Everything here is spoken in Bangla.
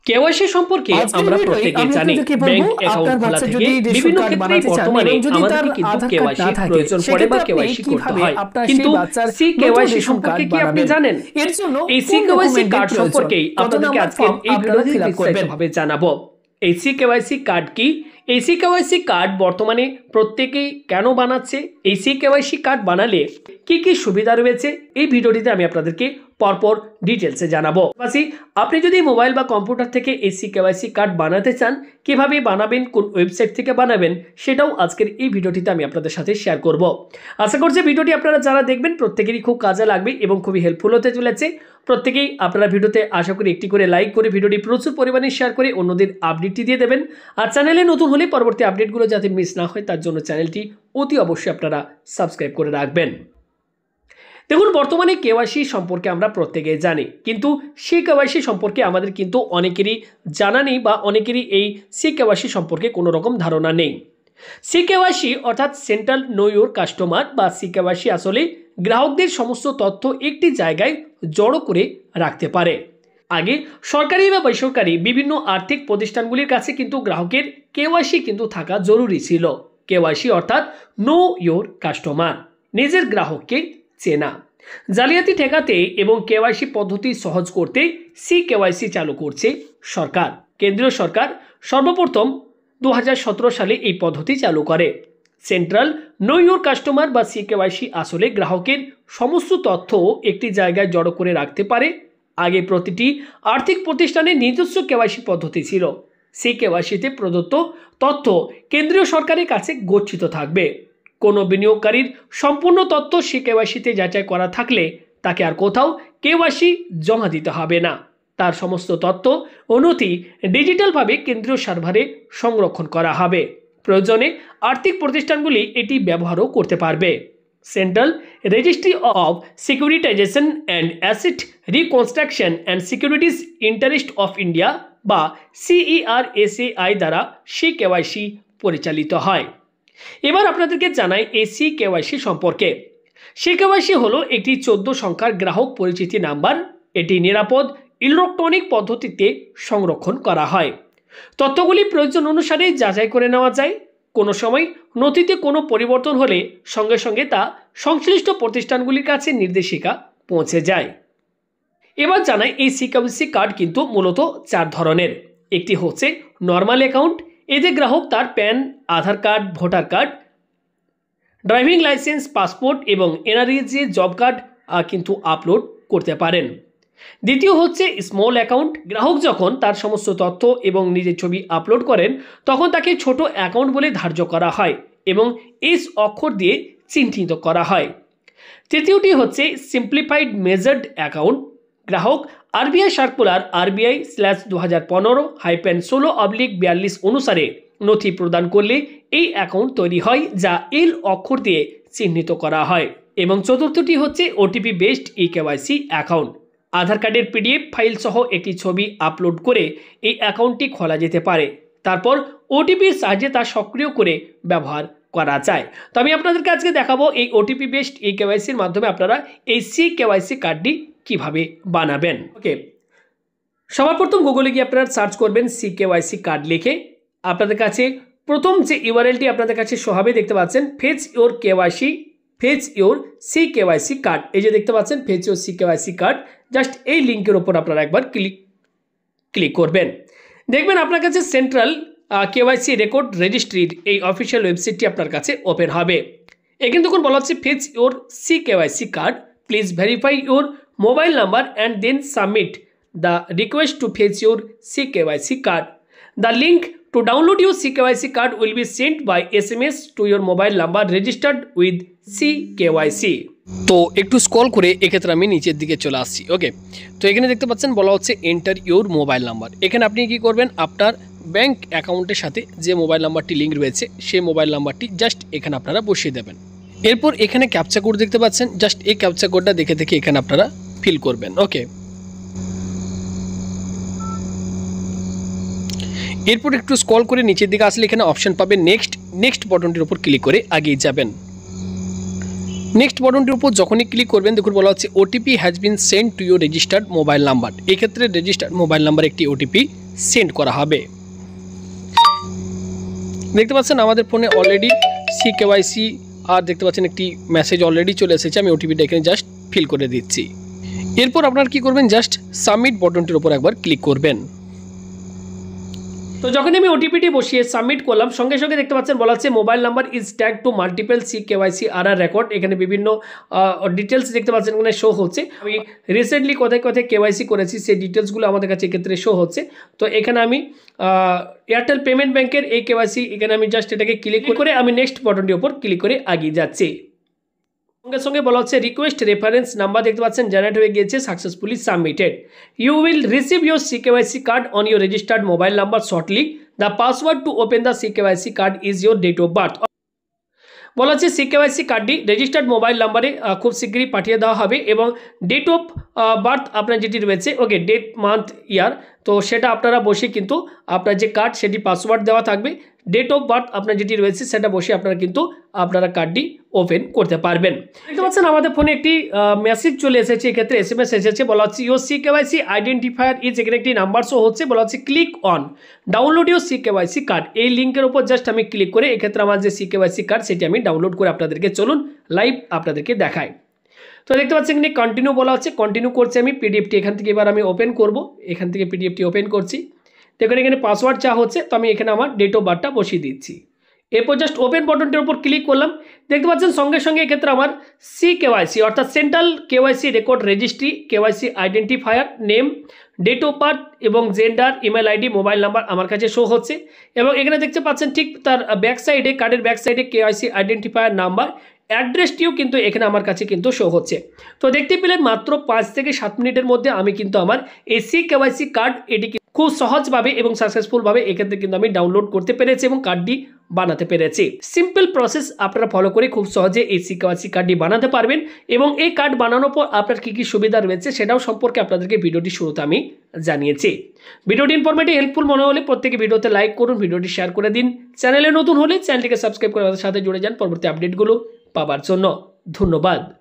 কেওয়াইসি সম্পর্কে আমরা প্রত্যেকেই জানি ব্যাংক অ্যাকাউন্ট খোলা থেকে বিভিন্ন ক্ষেত্রে বর্তমানে আমাদের কিন্তু কেওয়াইসি প্রয়োজন পড়ে বা কেওয়াইসি করতে হয়। কিন্তু সি কেওয়াইসি সম্পর্কে কি আপনি জানেন? এই সি কেওয়াইসি কার্ড সম্পর্কে আপনাদেরকে আজকে এই ভিডিওতে বিস্তারিতভাবে জানাবো। এই সি কেওয়াইসি কার্ড কি, এই সি কেওয়াইসি কার্ড বর্তমানে প্রত্যেকেই কেন বানাচ্ছে, এই সি কেওয়াইসি কার্ড বানালে কি কি সুবিধা রয়েছে এই ভিডিওটিতে আমি আপনাদেরকে পরপর ডিটেলসে জানাবো। আপনি যদি মোবাইল বা কম্পিউটার থেকে এই সি কেওয়াইসি কার্ড বানাতে চান, কিভাবে বানাবেন, কোন ওয়েবসাইট থেকে বানাবেন, সেটাও আজকের এই ভিডিওটিতে আমি আপনাদের সাথে শেয়ার করব। আশা করছি ভিডিওটি আপনারা যারা দেখবেন প্রত্যেকেরই খুব কাজে লাগবে এবং খুবই হেল্পফুল হতে চলেছে। প্রত্যেকেই আপনারা ভিডিওতে আশা করি একটি করে লাইক করে ভিডিওটি প্রচুর পরিমাণে শেয়ার করে অন্যদের আপডেটটি দিয়ে দেবেন। আর চ্যানেলে নতুন হলে পরবর্তী আপডেটগুলো যাতে মিস না হয় তার জন্য চ্যানেলটি অতি অবশ্যই আপনারা সাবস্ক্রাইব করে রাখবেন। দেখুন, বর্তমানে কেওয়াইসি সম্পর্কে আমরা প্রত্যেকেই জানি, কিন্তু সি কেওয়াইসি সম্পর্কে আমাদের কিন্তু অনেকেরই জানা নেই বা অনেকেরই এই সি কেওয়াইসি সম্পর্কে কোনো রকম ধারণা নেই। সি কেওয়াইসি অর্থাৎ সেন্ট্রাল নো ইওর কাস্টমার বা সি কেওয়াইসি আসলে গ্রাহকদের সমস্ত তথ্য একটি জায়গায় জড়ো করে রাখতে পারে। আগে সরকারি বা বেসরকারি বিভিন্ন আর্থিক প্রতিষ্ঠানগুলির কাছে কিন্তু গ্রাহকের কেওয়াইসি কিন্তু থাকা জরুরি ছিল। কেওয়াইসি অর্থাৎ নো ইওর কাস্টমার, নিজের গ্রাহককে চেনা। জালিয়াতি ঠেকাতে এবং কেওয়াইসি পদ্ধতি সহজ করতে সি কেওয়াইসি চালু করছে সরকার। কেন্দ্রীয় সরকার সর্বপ্রথম 2017 সালে এই পদ্ধতি চালু করে। সেন্ট্রাল নো ইওর কাস্টমার বা সি কেওয়াইসি আসলে গ্রাহকের সমস্ত তথ্য একটি জায়গায় জড়ো করে রাখতে পারে। আগে প্রতিটি আর্থিক প্রতিষ্ঠানের নিজস্ব কেওয়াইসি পদ্ধতি ছিল। সি কেওয়াইসিতে প্রদত্ত তথ্য কেন্দ্রীয় সরকারের কাছে গচ্ছিত থাকবে। কোনো বিনিয়োগকারীর সম্পূর্ণ তথ্য সি কেওয়াইসিতে যাচাই করা থাকলে তাকে আর কোথাও কেওয়াইসি জমা দিতে হবে না। তার সমস্ত তথ্য ও নথি ডিজিটালভাবে কেন্দ্রীয় সার্ভারে সংরক্ষণ করা হবে। প্রয়োজনে আর্থিক প্রতিষ্ঠানগুলি এটি ব্যবহারও করতে পারবে। Central registry of securitisation and asset reconstruction and securities interest of India বা CERSAI দ্বারা সি কেওয়াইসি পরিচালিত হয়। এবার আপনাদেরকে জানাই এই সি কেওয়াইসি সম্পর্কে। সি কেওয়াইসি হলো একটি 14 সংখ্যার গ্রাহক পরিচিতি নাম্বার। এটি নিরাপদ ইলেকট্রনিক পদ্ধতিতে সংরক্ষণ করা হয়। তথ্যগুলি প্রয়োজন অনুসারে যাচাই করে নেওয়া যায়। কোনো সময় নথিতে কোনো পরিবর্তন হলে সঙ্গে সঙ্গে তা সংশ্লিষ্ট প্রতিষ্ঠানগুলির কাছে নির্দেশিকা পৌঁছে যায়। এবার জানাই এই সি কেওয়াইসি কার্ড কিন্তু মূলত 4 ধরনের। একটি হচ্ছে নর্মাল অ্যাকাউন্ট। এতে গ্রাহক তার PAN, Aadhaar card, voter card, driving licence, passport এবং এনআরইজি জব কার্ড কিন্তু আপলোড করতে পারেন। দ্বিতীয় হচ্ছে স্মল অ্যাকাউন্ট। গ্রাহক যখন তার সমস্ত তথ্য এবং নিজের ছবি আপলোড করেন তখন তাকে ছোট অ্যাকাউন্ট বলে ধার্য করা হয় এবং এস অক্ষর দিয়ে চিহ্নিত করা হয়। তৃতীয়টি হচ্ছে সিম্পলিফাইড মেজার্ড অ্যাকাউন্ট। গ্রাহক আরবিআই সার্কুলার RBI/2015-16/42 অনুসারে নথি প্রদান করলে এই অ্যাকাউন্ট তৈরি হয় যা এল অক্ষর দিয়ে চিহ্নিত করা হয়। এবং চতুর্থটি হচ্ছে OTP based e KYC account. Aadhaar কার্ডের PDF ফাইল সহ একটি ছবি আপলোড করে এই অ্যাকাউন্টটি খোলা যেতে পারে। তারপর ওটিপির সাহায্যে তা সক্রিয় করে ব্যবহার করা যায়। তো আমি আপনাদেরকে আজকে দেখাবো এই ওটিপি বেসড ই কেওয়াইসির মাধ্যমে আপনারা এই সি কেওয়াইসি কার্ডটি কিভাবে বানাবেন। ওকে, সবার প্রথম গুগলে গিয়ে আপনারা সার্চ করবেন সি কেওয়াইসি কার্ড লিখে। আপনাদের কাছে প্রথম যে ইউআরএলটি আপনাদের কাছে শো হবে দেখতে পাচ্ছেন fetch your KYC, fetch your C KYC card. এই যে দেখতে পাচ্ছেন fetch your C KYC card, just এই লিঙ্কের ওপর আপনারা একবার ক্লিক করবেন। দেখবেন আপনার কাছে সেন্ট্রাল কেওয়াইসি রেকর্ড রেজিস্ট্রির এই অফিসিয়াল ওয়েবসাইটটি আপনার কাছে ওপেন হবে। এখানে দেখুন বলা হচ্ছে fetch your C KYC card, please verify your mobile number and then submit the request to fetch your CKYC card. The link to download your CKYC card will be sent by SMS to your mobile number registered with CKYC. তো একটু স্ক্রল করে এক্ষেত্রে আমি নিচের দিকে চলে আসছি। ওকে, তো এখানে দেখতে পাচ্ছেন বলা হচ্ছে এন্টার ইউর মোবাইল নাম্বার। এখানে আপনি কি করবেন, আপনার ব্যাংক অ্যাকাউন্টের সাথে যে মোবাইল নাম্বারটি লিঙ্ক রয়েছে সেই মোবাইল নাম্বারটি জাস্ট এখানে আপনারা বসিয়ে দেবেন। এরপর এখানে ক্যাপচা কোড দেখতে পাচ্ছেন, জাস্ট এই ক্যাপচা কোডটা দেখে দেখে এখানে আপনারা ফিল করবেন। ওকে, এরপর একটু স্ক্রল করে নিচের দিকে আসলে এখানে অপশন পাবেন নেক্সট বাটনটির উপর ক্লিক করে এগিয়ে যাবেন। নেক্সট বাটনটির উপর যখনই ক্লিক করবেন দেখুন বলা হচ্ছে OTP has been send to your registered mobile number. এক্ষেত্রে রেজিস্টার্ড মোবাইল নাম্বার একটি ওটিপি সেন্ড করা হবে। দেখতে পাচ্ছেন আমাদের ফোনে অলরেডি CKYC আর দেখতে পাচ্ছেন একটি মেসেজ অলরেডি চলে এসেছে। আমি ওটিপিটা এখানে জাস্ট ফিল করে দিচ্ছি। এরপর আপনারা কি করবেন, জাস্ট সাবমিট বাটনটির উপর একবার ক্লিক করবেন। তো যখন আমি ওটিপিটি বসিয়ে সাবমিট করলাম, সঙ্গে সঙ্গে দেখতে পাচ্ছেন বলা হচ্ছে mobile number is tag to multiple CKYC RR record. এখানে বিভিন্ন ডিটেলস দেখতে পাচ্ছেন এখানে শো হচ্ছে। আমি রিসেন্টলি কোথায় কোথায় KYC করেছি সেই ডিটেলসগুলো আমাদের কাছে এক্ষেত্রে শো হচ্ছে। তো এখানে আমি এয়ারটেল পেমেন্ট ব্যাংকের এই KYC, এখানে আমি জাস্ট এটাকে ক্লিক করে আমি নেক্সট বাটনটির উপর ক্লিক করে এগিয়ে যাচ্ছি। সঙ্গে সঙ্গে বলা হচ্ছে রিকোয়েস্ট রেফারেন্স নাম্বার দেখতে পাচ্ছেন জেনারেট হয়ে গিয়েছে, successfully submitted. You will receive your CKYC card on your registered mobile number shortly. The password to open the CKYC card is your date of birth. বলা হচ্ছে CKYC কার্ডটি রেজিস্টার্ড মোবাইল নাম্বারে খুব শীঘ্রই পাঠিয়ে দেওয়া হবে এবং ডেট অফ বার্থ আপনার যেটি রয়েছে, ওকে, ডেট মান্থ ইয়ার, তো সেটা আপনারা বসে কিন্তু আপনার যে কার্ড সেটি পাসওয়ার্ড দেওয়া থাকবে। ডেট অফ বার্থ আপনার যেটি রয়েছে সেটা বসে আপনারা কিন্তু আপনারা কার্ডটি ওপেন করতে পারবেন। দেখতে পাচ্ছেন আমাদের ফোনে একটি মেসেজ চলে এসেছে, এক্ষেত্রে SMS এসেছে। বলা হচ্ছে ইউর CKYC আইডেন্টিফায়ার ইজ, এখানে একটি নাম্বার শো হচ্ছে। বলা হচ্ছে click on download your CKYC card. এই লিঙ্কের উপর জাস্ট আমি ক্লিক করে এক্ষেত্রে আমার যে CKYC কার্ড সেটি আমি ডাউনলোড করে আপনাদেরকে চলুন লাইভ আপনাদেরকে দেখাই। তো দেখতে পাচ্ছেন এখানে কন্টিনিউ বলা হচ্ছে, কন্টিনিউ করছি আমি। পিডিএফটি এখান থেকে এবার আমি ওপেন করব, এখান থেকে পিডিএফটি ওপেন করছি। দেখুন এখানে পাসওয়ার্ড চা হচ্ছে, তো আমি এখানে আমার ডেট অফ বার্থটা বসিয়ে দিচ্ছি। এরপর জাস্ট ওপেন বাটনটির উপর ক্লিক করলাম। দেখতে পাচ্ছেন সঙ্গে সঙ্গে এক্ষেত্রে আমার CKYC অর্থাৎ central KYC record registry KYC identifier name, date of birth এবং gender, email ID, mobile number আমার কাছে শো হচ্ছে। এবং এখানে দেখতে পাচ্ছেন ঠিক তার ব্যাক সাইডে, কার্ডের ব্যাক সাইডে KYC আইডেন্টিফায়ার নাম্বার, অ্যাড্রেসটিও কিন্তু এখানে আমার কাছে কিন্তু শো হচ্ছে। তো দেখতে পেলেন মাত্র 5 থেকে 7 মিনিটের মধ্যে আমি কিন্তু আমার এই CKYC কার্ড এটিকে খুব সহজভাবে এবং সাকসেসফুলভাবে এক্ষেত্রে কিন্তু আমি ডাউনলোড করতে পেরেছি এবং কার্ডটি বানাতে পেরেছি। সিম্পল প্রসেস আপনারা ফলো করে খুব সহজে এই CKYC কার্ডটি বানাতে পারবেন এবং এই কার্ড বানানোর পর আপনার কী কী সুবিধা রয়েছে সেটাও সম্পর্কে আপনাদেরকে ভিডিওটি শুরুতে আমি জানিয়েছি। ভিডিওটি ইনফরমেটিভ হেল্পফুল মনে হলে প্রত্যেকে ভিডিওতে লাইক করুন, ভিডিওটি শেয়ার করে দিন। চ্যানেলে নতুন হলে চ্যানেলটিকে সাবস্ক্রাইব করে আমাদের সাথে জুড়ে যান পরবর্তী আপডেটগুলো পাবার জন্য। ধন্যবাদ।